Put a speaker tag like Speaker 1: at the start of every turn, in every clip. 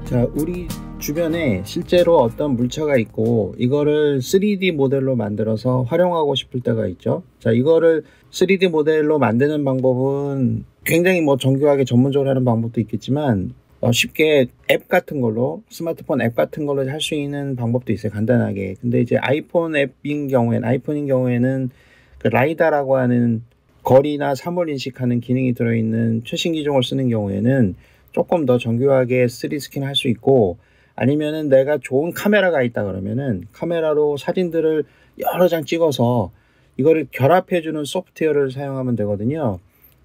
Speaker 1: 자, 우리 주변에 실제로 어떤 물체가 있고 이거를 3D 모델로 만들어서 활용하고 싶을 때가 있죠. 자, 이거를 3D 모델로 만드는 방법은 굉장히 정교하게 전문적으로 하는 방법도 있겠지만 쉽게 앱 같은 걸로, 스마트폰 앱 같은 걸로 할 수 있는 방법도 있어요, 간단하게. 근데 이제 아이폰인 경우에는 그 라이다라고 하는 거리나 사물 인식하는 기능이 들어있는 최신 기종을 쓰는 경우에는 조금 더 정교하게 3D 스캔 할 수 있고, 아니면은 내가 좋은 카메라가 있다 그러면은 카메라로 사진들을 여러 장 찍어서 이거를 결합해주는 소프트웨어를 사용하면 되거든요.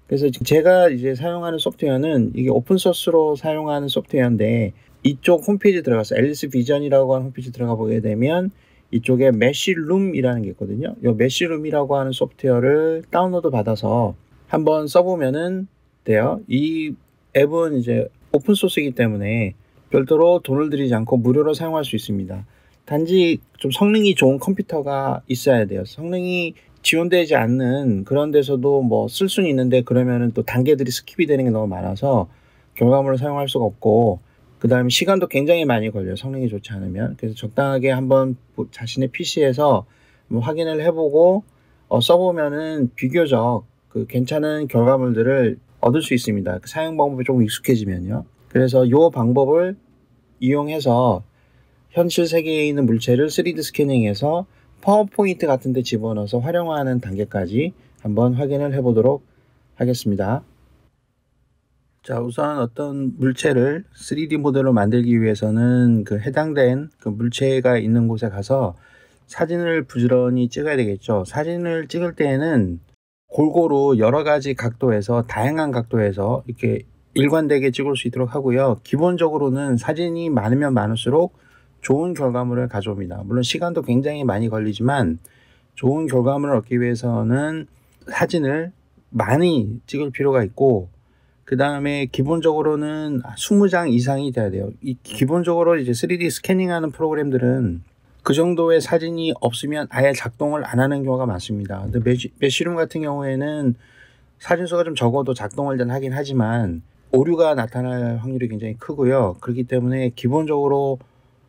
Speaker 1: 그래서 제가 이제 사용하는 소프트웨어는 이게 오픈소스로 사용하는 소프트웨어인데, 이쪽 홈페이지 들어가서 앨리스 비전이라고 하는 홈페이지 들어가 보게 되면 이쪽에 메쉬룸이라는 게 있거든요. 이 메쉬룸이라고 하는 소프트웨어를 다운로드 받아서 한번 써보면은 돼요. 이 앱은 이제 오픈소스이기 때문에 별도로 돈을 들이지 않고 무료로 사용할 수 있습니다. 단지 좀 성능이 좋은 컴퓨터가 있어야 돼요. 성능이 지원되지 않는 그런 데서도 쓸 수는 있는데, 그러면은 또 단계들이 스킵이 되는 게 너무 많아서 결과물을 사용할 수가 없고, 그 다음에 시간도 굉장히 많이 걸려요, 성능이 좋지 않으면. 그래서 적당하게 한번 자신의 PC에서 확인을 해보고 써보면은 비교적 괜찮은 결과물들을 얻을 수 있습니다. 사용 방법이 조금 익숙해지면요. 그래서 이 방법을 이용해서 현실 세계에 있는 물체를 3D 스캐닝해서 파워포인트 같은 데 집어넣어서 활용하는 단계까지 한번 확인을 해보도록 하겠습니다. 자, 우선 어떤 물체를 3D 모델로 만들기 위해서는 그 해당된 그 물체가 있는 곳에 가서 사진을 부지런히 찍어야 되겠죠. 사진을 찍을 때에는 골고루 여러 가지 각도에서, 다양한 각도에서 이렇게 일관되게 찍을 수 있도록 하고요. 기본적으로는 사진이 많으면 많을수록 좋은 결과물을 가져옵니다. 물론 시간도 굉장히 많이 걸리지만 좋은 결과물을 얻기 위해서는 사진을 많이 찍을 필요가 있고, 그 다음에 기본적으로는 20장 이상이 돼야 돼요. 기본적으로 이제 3D 스캐닝하는 프로그램들은 그 정도의 사진이 없으면 아예 작동을 안 하는 경우가 많습니다. 근데 메쉬룸 같은 경우에는 사진 수가 좀 적어도 작동을 하긴 하지만 오류가 나타날 확률이 굉장히 크고요. 그렇기 때문에 기본적으로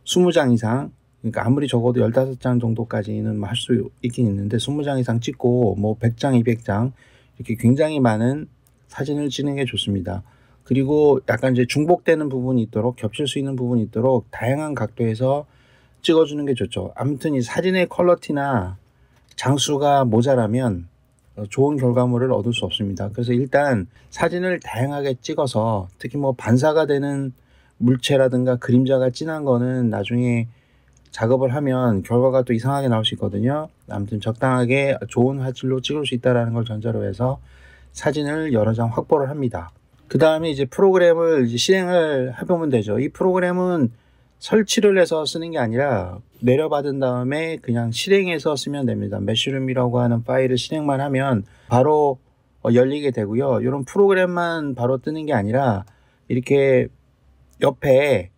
Speaker 1: 20장 이상, 그러니까 아무리 적어도 15장 정도까지는 할 수 있긴 있는데, 20장 이상 찍고 100장, 200장 이렇게 굉장히 많은 사진을 찍는 게 좋습니다. 그리고 약간 이제 중복되는 부분이 있도록, 겹칠 수 있는 부분이 있도록 다양한 각도에서 찍어주는 게 좋죠. 아무튼 이 사진의 퀄리티나 장수가 모자라면 좋은 결과물을 얻을 수 없습니다. 그래서 일단 사진을 다양하게 찍어서, 특히 반사가 되는 물체라든가 그림자가 진한 거는 나중에 작업을 하면 결과가 또 이상하게 나올 수 있거든요. 아무튼 적당하게 좋은 화질로 찍을 수 있다는 걸 전제로 해서 사진을 여러 장 확보를 합니다. 그 다음에 이제 프로그램을 실행을 해보면 되죠. 이 프로그램은 설치를 해서 쓰는 게 아니라 내려받은 다음에 그냥 실행해서 쓰면 됩니다. 메쉬룸이라고 하는 파일을 실행만 하면 바로 열리게 되고요. 이런 프로그램만 바로 뜨는 게 아니라 이렇게 옆에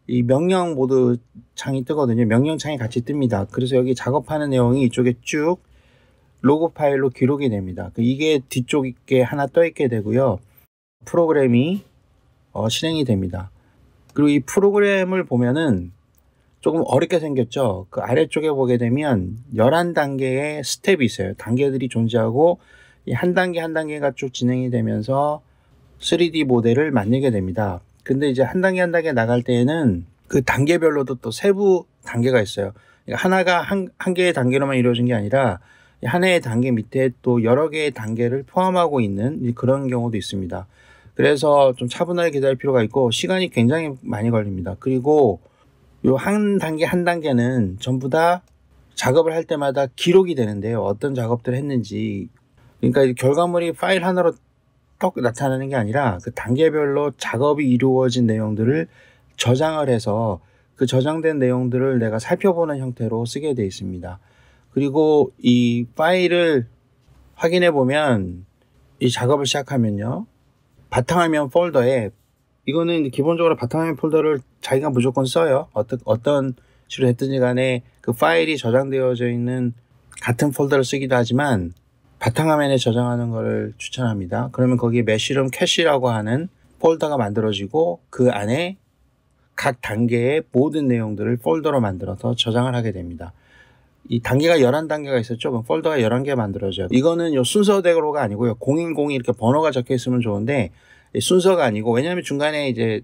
Speaker 1: 이 명령 모드 창이 뜨거든요. 명령 창이 같이 뜹니다. 그래서 여기 작업하는 내용이 이쪽에 쭉 로그 파일로 기록이 됩니다. 이게 뒤쪽에 하나 떠 있게 되고요. 프로그램이 실행이 됩니다. 그리고 이 프로그램을 보면은 조금 어렵게 생겼죠. 그 아래쪽에 보게 되면 11단계의 스텝이 있어요. 단계들이 존재하고 이 한 단계 한 단계가 쭉 진행이 되면서 3D 모델을 만들게 됩니다. 근데 이제 한 단계 한 단계 나갈 때에는 그 단계별로도 또 세부 단계가 있어요. 그러니까 하나가 한 개의 단계로만 이루어진 게 아니라 하나의 단계 밑에 또 여러 개의 단계를 포함하고 있는 그런 경우도 있습니다. 그래서 좀 차분하게 기다릴 필요가 있고 시간이 굉장히 많이 걸립니다. 그리고 요 한 단계 한 단계는 전부 다 작업을 할 때마다 기록이 되는데요. 어떤 작업들을 했는지. 그러니까 결과물이 파일 하나로 딱 나타나는 게 아니라 그 단계별로 작업이 이루어진 내용들을 저장을 해서 그 저장된 내용들을 내가 살펴보는 형태로 쓰게 되어 있습니다. 그리고 이 파일을 확인해 보면 이 작업을 시작하면요, 바탕화면 폴더에, 이거는 기본적으로 바탕화면 폴더를 자기가 무조건 써요. 어떤 식으로 했든지 간에 그 파일이 저장되어져 있는 같은 폴더를 쓰기도 하지만 바탕화면에 저장하는 것을 추천합니다. 그러면 거기에 메쉬룸 캐시라고 하는 폴더가 만들어지고 그 안에 각 단계의 모든 내용들을 폴더로 만들어서 저장을 하게 됩니다. 이 단계가 11단계가 있었죠. 그럼 폴더가 11개 만들어져요. 이거는 요 순서대로가 아니고요. 010이 이렇게 번호가 적혀 있으면 좋은데 순서가 아니고, 왜냐하면 중간에 이제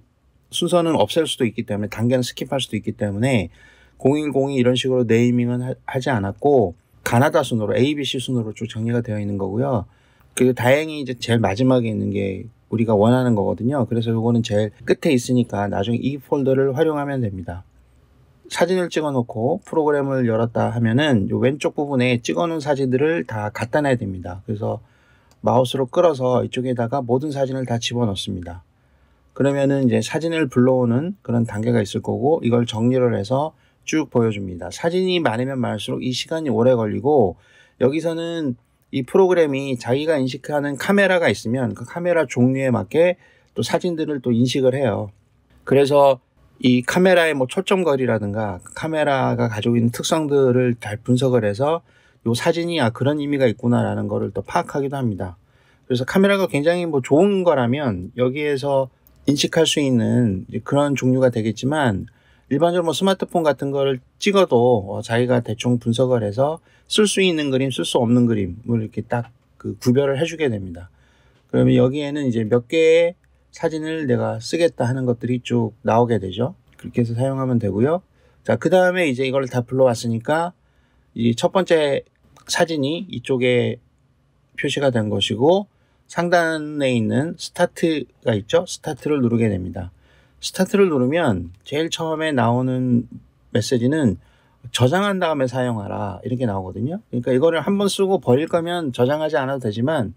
Speaker 1: 순서는 없앨 수도 있기 때문에, 단계는 스킵할 수도 있기 때문에 010이 이런 식으로 네이밍은 하지 않았고 가나다 순으로 ABC 순으로 쭉 정리가 되어 있는 거고요. 그리고 다행히 이제 제일 마지막에 있는 게 우리가 원하는 거거든요. 그래서 요거는 제일 끝에 있으니까 나중에 이 폴더를 활용하면 됩니다. 사진을 찍어 놓고 프로그램을 열었다 하면은 요 왼쪽 부분에 찍어 놓은 사진들을 다 갖다 놔야 됩니다. 그래서 마우스로 끌어서 이쪽에다가 모든 사진을 다 집어 넣습니다. 그러면은 이제 사진을 불러오는 그런 단계가 있을 거고, 이걸 정리를 해서 쭉 보여줍니다. 사진이 많으면 많을수록 이 시간이 오래 걸리고, 여기서는 이 프로그램이 자기가 인식하는 카메라가 있으면 그 카메라 종류에 맞게 또 사진들을 또 인식을 해요. 그래서 이 카메라의 뭐 초점거리라든가 카메라가 가지고 있는 특성들을 잘 분석을 해서 요 사진이 그런 의미가 있구나라는 거를 또 파악하기도 합니다. 그래서 카메라가 굉장히 뭐 좋은 거라면 여기에서 인식할 수 있는 그런 종류가 되겠지만, 일반적으로 뭐 스마트폰 같은 거를 찍어도 자기가 대충 분석을 해서 쓸 수 있는 그림, 쓸 수 없는 그림을 이렇게 딱 그 구별을 해주게 됩니다. 그러면 여기에는 이제 몇 개의 사진을 내가 쓰겠다 하는 것들이 쭉 나오게 되죠. 그렇게 해서 사용하면 되고요. 자, 그 다음에 이제 이걸 다 불러왔으니까 이 첫 번째 사진이 이쪽에 표시가 된 것이고, 상단에 있는 스타트가 있죠. 스타트를 누르게 됩니다. 스타트를 누르면 제일 처음에 나오는 메시지는 저장한 다음에 사용하라 이렇게 나오거든요. 그러니까 이거를 한번 쓰고 버릴 거면 저장하지 않아도 되지만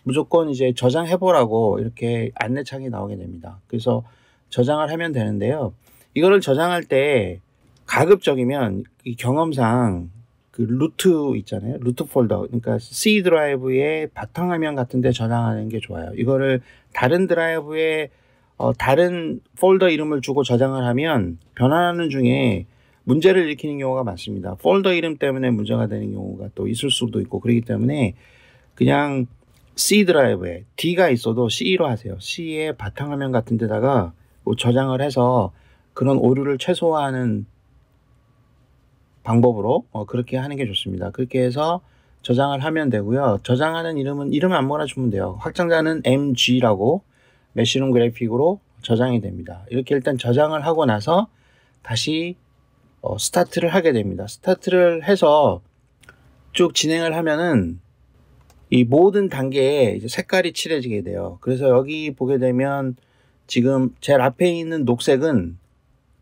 Speaker 1: 무조건 이제 저장해보라고 이렇게 안내창이 나오게 됩니다. 그래서 저장을 하면 되는데요. 이거를 저장할 때 가급적이면 이 경험상 그 루트 있잖아요. 루트 폴더. 그러니까 C 드라이브의 바탕화면 같은 데 저장하는 게 좋아요. 이거를 다른 드라이브에 다른 폴더 이름을 주고 저장을 하면 변환하는 중에 문제를 일으키는 경우가 많습니다. 폴더 이름 때문에 문제가 되는 경우가 또 있을 수도 있고, 그렇기 때문에 그냥 C 드라이브에 D가 있어도 C로 하세요. C의 바탕화면 같은 데다가 저장을 해서 그런 오류를 최소화하는 방법으로 그렇게 하는 게 좋습니다. 그렇게 해서 저장을 하면 되고요. 저장하는 이름은 아무거나 주면 돼요. 확장자는 MG라고 메쉬룸 그래픽으로 저장이 됩니다. 이렇게 일단 저장을 하고 나서 다시 스타트를 하게 됩니다. 스타트를 해서 쭉 진행을 하면은 이 모든 단계에 이제 색깔이 칠해지게 돼요. 그래서 여기 보게 되면 지금 제일 앞에 있는 녹색은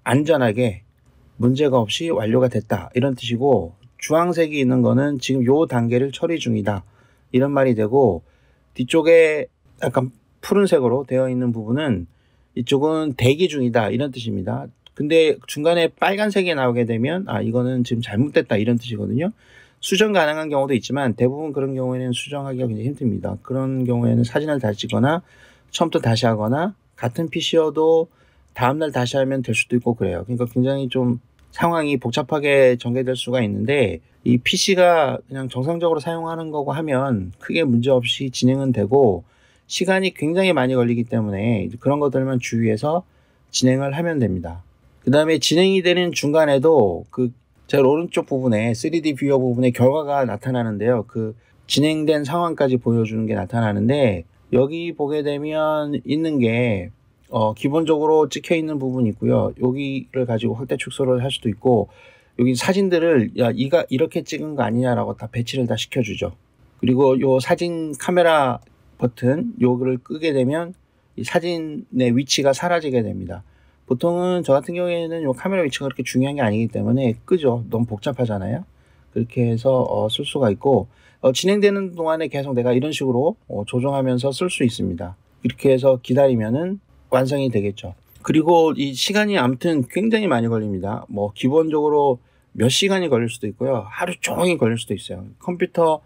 Speaker 1: 안전하게 문제가 없이 완료가 됐다 이런 뜻이고, 주황색이 있는 거는 지금 요 단계를 처리 중이다 이런 말이 되고, 뒤쪽에 약간 푸른색으로 되어 있는 부분은 이쪽은 대기 중이다 이런 뜻입니다. 근데 중간에 빨간색이 나오게 되면 이거는 지금 잘못됐다 이런 뜻이거든요. 수정 가능한 경우도 있지만 대부분 그런 경우에는 수정하기가 굉장히 힘듭니다. 그런 경우에는 사진을 다시 찍거나 처음부터 다시 하거나 같은 PC여도 다음날 다시 하면 될 수도 있고 그래요. 그러니까 굉장히 좀 상황이 복잡하게 전개될 수가 있는데, 이 PC가 그냥 정상적으로 사용하는 거고 하면 크게 문제없이 진행은 되고, 시간이 굉장히 많이 걸리기 때문에 그런 것들만 주의해서 진행을 하면 됩니다. 그 다음에 진행이 되는 중간에도 그 제일 오른쪽 부분에 3D 뷰어 부분에 결과가 나타나는데요. 그 진행된 상황까지 보여주는 게 나타나는데, 여기 보게 되면 있는 게 기본적으로 찍혀 있는 부분이 있고요. 여기를 가지고 확대 축소를 할 수도 있고, 여기 사진들을 이가 이렇게 찍은 거 아니냐라고 다 배치를 다 시켜주죠. 그리고 요 사진 카메라 버튼 요거를 끄게 되면 이 사진의 위치가 사라지게 됩니다. 보통은 저 같은 경우에는 요 카메라 위치가 그렇게 중요한 게 아니기 때문에 끄죠. 너무 복잡하잖아요. 그렇게 해서 쓸 수가 있고, 진행되는 동안에 계속 내가 이런 식으로 조정하면서 쓸 수 있습니다. 이렇게 해서 기다리면은 완성이 되겠죠. 그리고 이 시간이 아무튼 굉장히 많이 걸립니다. 뭐 기본적으로 몇 시간이 걸릴 수도 있고요. 하루 종일 걸릴 수도 있어요. 컴퓨터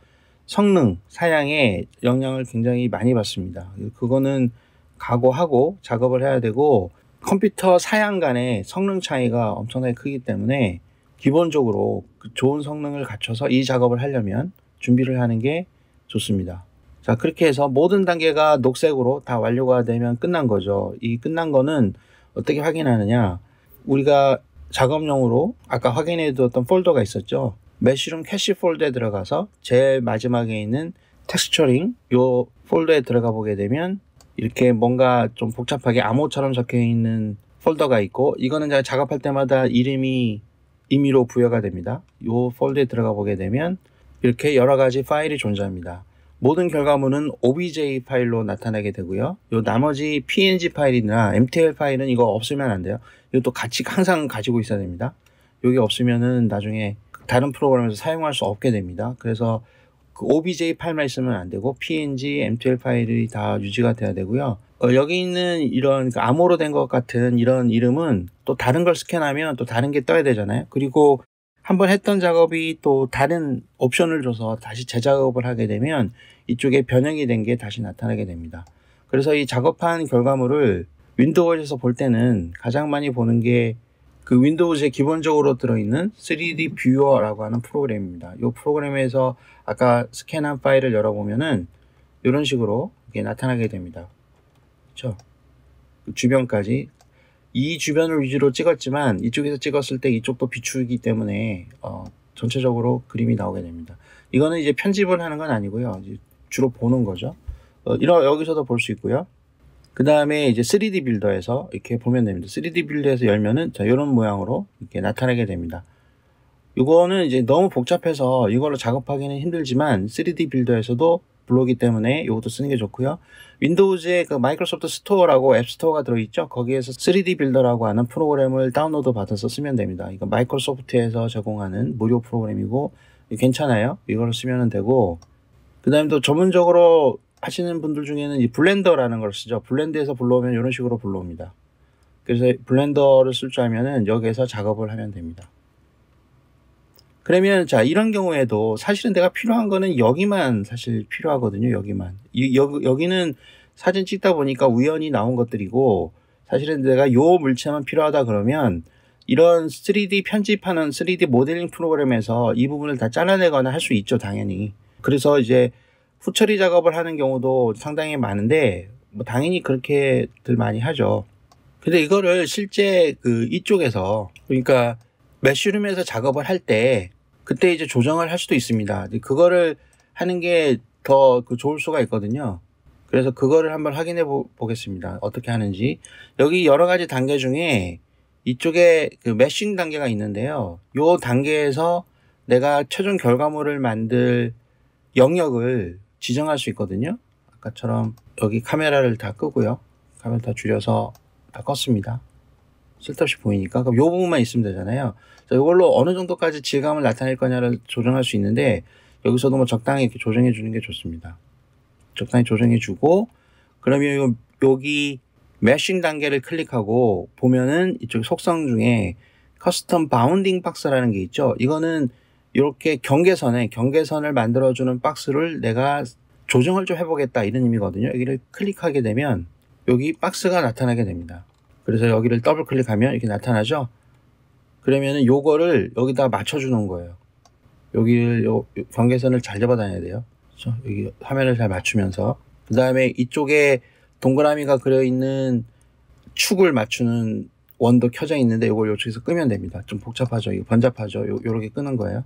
Speaker 1: 성능, 사양에 영향을 굉장히 많이 받습니다. 그거는 각오하고 작업을 해야 되고, 컴퓨터 사양 간의 성능 차이가 엄청나게 크기 때문에 기본적으로 좋은 성능을 갖춰서 이 작업을 하려면 준비를 하는 게 좋습니다. 자, 그렇게 해서 모든 단계가 녹색으로 다 완료가 되면 끝난 거죠. 이 끝난 거는 어떻게 확인하느냐, 우리가 작업용으로 아까 확인해 두었던 폴더가 있었죠. 매쉬룸 캐시 폴더에 들어가서 제일 마지막에 있는 텍스처링 요 폴더에 들어가 보게 되면 이렇게 뭔가 좀 복잡하게 암호처럼 적혀 있는 폴더가 있고, 이거는 제가 작업할 때마다 이름이 임의로 부여가 됩니다. 요 폴더에 들어가 보게 되면 이렇게 여러 가지 파일이 존재합니다. 모든 결과물은 obj 파일로 나타나게 되고요. 요 나머지 png 파일이나 mtl 파일은 이거 없으면 안 돼요. 이것도 같이 항상 가지고 있어야 됩니다. 여기 없으면은 나중에 다른 프로그램에서 사용할 수 없게 됩니다. 그래서 그 obj 파일만 있으면 안 되고 png, mtl 파일이 다 유지가 돼야 되고요. 여기 있는 이런 암호로 된 것 같은 이런 이름은 또 다른 걸 스캔하면 또 다른 게 떠야 되잖아요. 그리고 한번 했던 작업이 또 다른 옵션을 줘서 다시 재작업을 하게 되면 이쪽에 변형이 된 게 다시 나타나게 됩니다. 그래서 이 작업한 결과물을 윈도우에서 볼 때는 가장 많이 보는 게 그 윈도우즈에 기본적으로 들어있는 3D 뷰어라고 하는 프로그램입니다. 이 프로그램에서 아까 스캔한 파일을 열어보면은 이런 식으로 이게 나타나게 됩니다. 그렇죠? 주변까지 이 주변을 위주로 찍었지만 이쪽에서 찍었을 때 이쪽도 비추기 때문에 전체적으로 그림이 나오게 됩니다. 이거는 이제 편집을 하는 건 아니고요. 이제 주로 보는 거죠. 여기서도 볼 수 있고요. 그 다음에 이제 3D 빌더에서 이렇게 보면 됩니다. 3D 빌더에서 열면은 자, 이런 모양으로 이렇게 나타나게 됩니다. 이거는 이제 너무 복잡해서 이걸로 작업하기는 힘들지만 3D 빌더에서도 블로기 때문에 이것도 쓰는 게 좋고요. 윈도우즈에 그 마이크로소프트 스토어라고 앱 스토어가 들어있죠. 거기에서 3D 빌더라고 하는 프로그램을 다운로드 받아서 쓰면 됩니다. 이거 마이크로소프트에서 제공하는 무료 프로그램이고 괜찮아요. 이걸로 쓰면 되고, 그 다음에 또 전문적으로 하시는 분들 중에는 이 블렌더라는 걸 쓰죠. 블렌더에서 불러오면 이런 식으로 불러옵니다. 그래서 블렌더를 쓸 줄 알면은 여기에서 작업을 하면 됩니다. 그러면 자, 이런 경우에도 사실은 내가 필요한 거는 여기만 사실 필요하거든요. 여기만. 여기는 사진 찍다 보니까 우연히 나온 것들이고, 사실은 내가 요 물체만 필요하다 그러면 이런 3D 편집하는 3D 모델링 프로그램에서 이 부분을 다 잘라내거나 할 수 있죠. 당연히. 그래서 이제 후처리 작업을 하는 경우도 상당히 많은데 뭐 당연히 그렇게들 많이 하죠. 근데 이거를 실제 그 이쪽에서, 그러니까 매쉬룸에서 작업을 할 때 그때 이제 조정을 할 수도 있습니다. 그거를 하는 게 더 좋을 수가 있거든요. 그래서 그거를 한번 확인해 보겠습니다. 어떻게 하는지. 여기 여러 가지 단계 중에 이쪽에 그 매싱 단계가 있는데요. 요 단계에서 내가 최종 결과물을 만들 영역을 지정할 수 있거든요. 아까처럼 여기 카메라를 다 끄고요. 카메라 다 줄여서 다 껐습니다. 쓸데없이 보이니까. 그럼 요 부분만 있으면 되잖아요. 자, 이걸로 어느 정도까지 질감을 나타낼 거냐를 조정할 수 있는데, 여기서도 뭐 적당히 이렇게 조정해 주는 게 좋습니다. 적당히 조정해 주고, 그러면 여기 매싱 단계를 클릭하고 보면은 이쪽 속성 중에 커스텀 바운딩 박스라는 게 있죠. 이거는 이렇게 경계선을 만들어주는 박스를 내가 조정을 좀 해보겠다, 이런 의미거든요. 여기를 클릭하게 되면 여기 박스가 나타나게 됩니다. 그래서 여기를 더블 클릭하면 이렇게 나타나죠. 그러면은 요거를 여기다 맞춰주는 거예요. 여기를 경계선을 잘 잡아 다녀야 돼요. 그렇죠? 여기 화면을 잘 맞추면서, 그 다음에 이쪽에 동그라미가 그려있는 축을 맞추는 원도 켜져 있는데 요걸 이쪽에서 끄면 됩니다. 좀 복잡하죠. 이거 번잡하죠. 요렇게 끄는 거예요.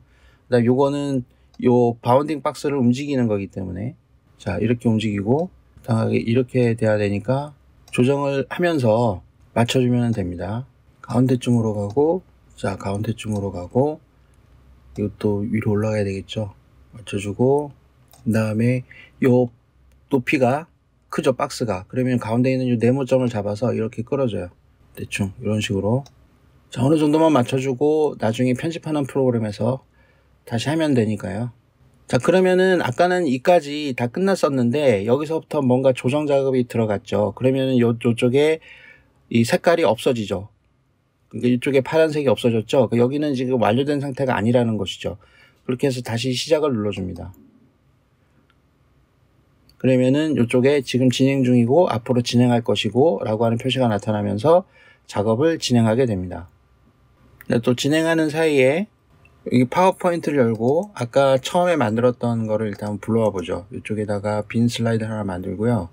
Speaker 1: 그 다음에 요거는 요 바운딩 박스를 움직이는 거기 때문에, 자, 이렇게 움직이고 당하게 이렇게 돼야 되니까 조정을 하면서 맞춰주면 됩니다. 가운데쯤으로 가고, 자, 가운데쯤으로 가고, 이것도 위로 올라가야 되겠죠. 맞춰주고, 그 다음에 요 높이가 크죠, 박스가. 그러면 가운데 있는 이 네모점을 잡아서 이렇게 끌어줘요. 대충 이런 식으로. 자, 어느 정도만 맞춰주고 나중에 편집하는 프로그램에서 다시 하면 되니까요. 자, 그러면은 아까는 이까지 다 끝났었는데 여기서부터 뭔가 조정 작업이 들어갔죠. 그러면은 요쪽에 이 색깔이 없어지죠. 그러니까 이쪽에 파란색이 없어졌죠. 여기는 지금 완료된 상태가 아니라는 것이죠. 그렇게 해서 다시 시작을 눌러줍니다. 그러면은 이쪽에 지금 진행 중이고 앞으로 진행할 것이고 라고 하는 표시가 나타나면서 작업을 진행하게 됩니다. 또 진행하는 사이에 여기 파워포인트를 열고 아까 처음에 만들었던 거를 일단 불러와 보죠. 이쪽에다가 빈 슬라이드 하나 만들고요.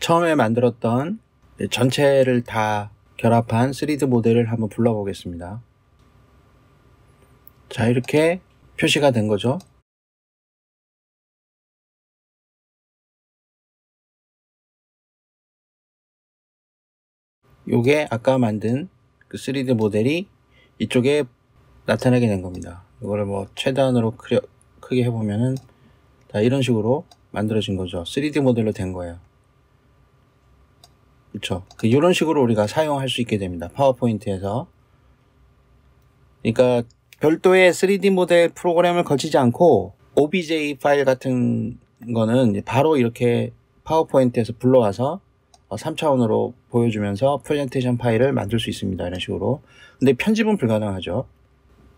Speaker 1: 처음에 만들었던 전체를 다 결합한 3D 모델을 한번 불러보겠습니다. 자, 이렇게 표시가 된 거죠. 요게 아까 만든 그 3D 모델이 이쪽에 나타나게 된 겁니다. 이거를 뭐 최대한으로 크게 해보면은 다 이런 식으로 만들어진 거죠. 3D 모델로 된 거예요. 그쵸? 이런 식으로 우리가 사용할 수 있게 됩니다. 파워포인트에서. 그러니까 별도의 3D 모델 프로그램을 거치지 않고 OBJ 파일 같은 거는 바로 이렇게 파워포인트에서 불러와서 3차원으로 보여주면서 프레젠테이션 파일을 만들 수 있습니다. 이런 식으로. 근데 편집은 불가능하죠.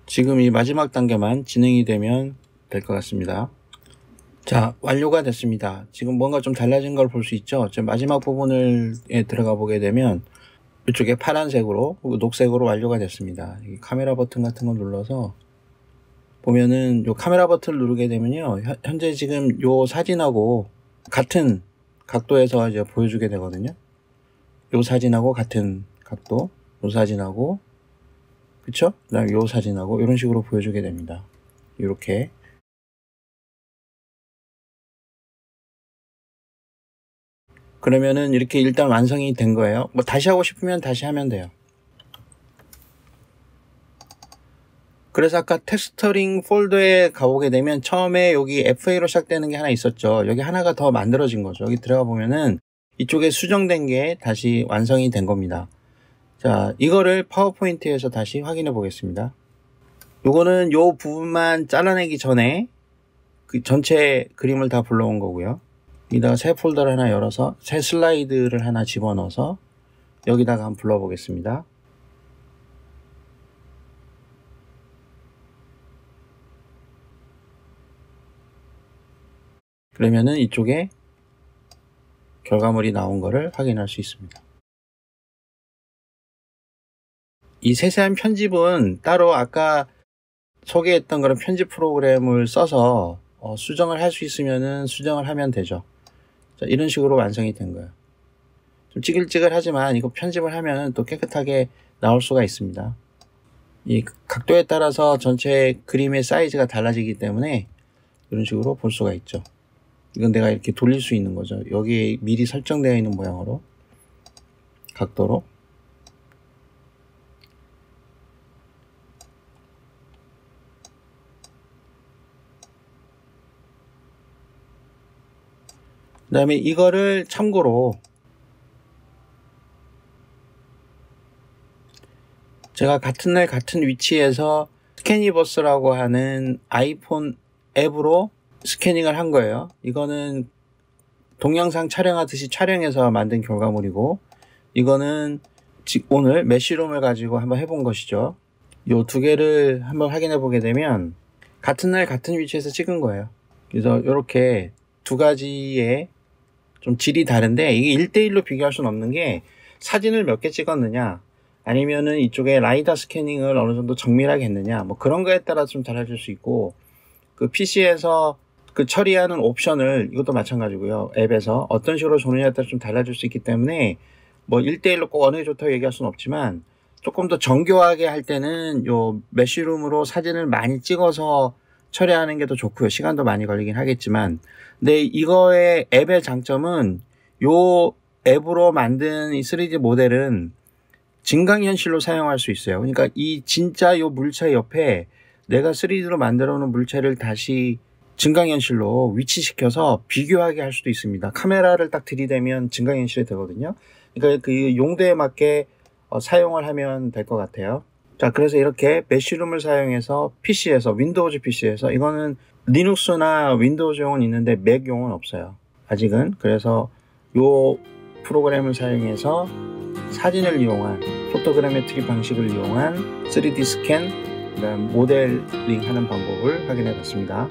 Speaker 1: 지금 이 마지막 단계만 진행이 되면 될 것 같습니다. 자, 완료가 됐습니다. 지금 뭔가 좀 달라진 걸 볼 수 있죠. 지금 마지막 부분을 들어가 보게 되면 이쪽에 파란색으로 녹색으로 완료가 됐습니다. 카메라 버튼 같은 거 눌러서 보면은 요 카메라 버튼을 누르게 되면요, 현재 지금 요 사진하고 같은 각도에서 이제 보여주게 되거든요. 요 사진하고 같은 각도, 요 사진하고, 그쵸? 그다음에 요 사진하고 이런 식으로 보여주게 됩니다. 이렇게. 그러면은 이렇게 일단 완성이 된 거예요. 뭐 다시 하고 싶으면 다시 하면 돼요. 그래서 아까 텍스처링 폴더에 가보게 되면 처음에 여기 FA로 시작되는 게 하나 있었죠. 여기 하나가 더 만들어진 거죠. 여기 들어가 보면은 이쪽에 수정된 게 다시 완성이 된 겁니다. 자, 이거를 파워포인트에서 다시 확인해 보겠습니다. 요거는 요 부분만 잘라내기 전에 그 전체 그림을 다 불러온 거고요. 여기다가 새 폴더를 하나 열어서 새 슬라이드를 하나 집어넣어서 여기다가 한번 불러보겠습니다. 그러면은 이쪽에 결과물이 나온 거를 확인할 수 있습니다. 이 세세한 편집은 따로 아까 소개했던 그런 편집 프로그램을 써서 수정을 할 수 있으면은 수정을 하면 되죠. 자, 이런 식으로 완성이 된 거예요. 좀 찌글찌글하지만 이거 편집을 하면 또 깨끗하게 나올 수가 있습니다. 이 각도에 따라서 전체 그림의 사이즈가 달라지기 때문에 이런 식으로 볼 수가 있죠. 이건 내가 이렇게 돌릴 수 있는 거죠. 여기에 미리 설정되어 있는 모양으로 각도로. 그 다음에 이거를 참고로 제가 같은 날 같은 위치에서 스캐니버스라고 하는 아이폰 앱으로 스캐닝을 한 거예요. 이거는 동영상 촬영하듯이 촬영해서 만든 결과물이고, 이거는 오늘 메쉬룸을 가지고 한번 해본 것이죠. 요 두 개를 한번 확인해 보게 되면 같은 날 같은 위치에서 찍은 거예요. 그래서 이렇게 두 가지의 좀 질이 다른데, 이게 1대1로 비교할 수는 없는 게 사진을 몇 개 찍었느냐, 아니면은 이쪽에 라이다 스캐닝을 어느 정도 정밀하게 했느냐, 뭐 그런 거에 따라 좀 달라질 수 있고, 그 PC에서 그 처리하는 옵션을, 이것도 마찬가지고요. 앱에서 어떤 식으로 조느냐에 따라 좀 달라질 수 있기 때문에 뭐 1대1로 꼭 어느 게 좋다고 얘기할 수는 없지만, 조금 더 정교하게 할 때는 요 메쉬룸으로 사진을 많이 찍어서 처리하는 게 더 좋고요. 시간도 많이 걸리긴 하겠지만, 근데 이거의 앱의 장점은 요 앱으로 만든 이 3D 모델은 증강현실로 사용할 수 있어요. 그러니까 이 진짜 요 물체 옆에 내가 3D로 만들어 놓은 물체를 다시 증강현실로 위치시켜서 비교하게 할 수도 있습니다. 카메라를 딱 들이대면 증강현실이 되거든요. 그러니까 그 용도에 맞게 사용을 하면 될 것 같아요. 자, 그래서 이렇게 메쉬룸을 사용해서 PC에서, 윈도우즈 PC에서, 이거는 리눅스나 윈도우즈용은 있는데 맥용은 없어요. 아직은. 그래서 요 프로그램을 사용해서 사진을 이용한, 포토그래메트리 방식을 이용한 3D 스캔, 그다음 모델링 하는 방법을 확인해 봤습니다.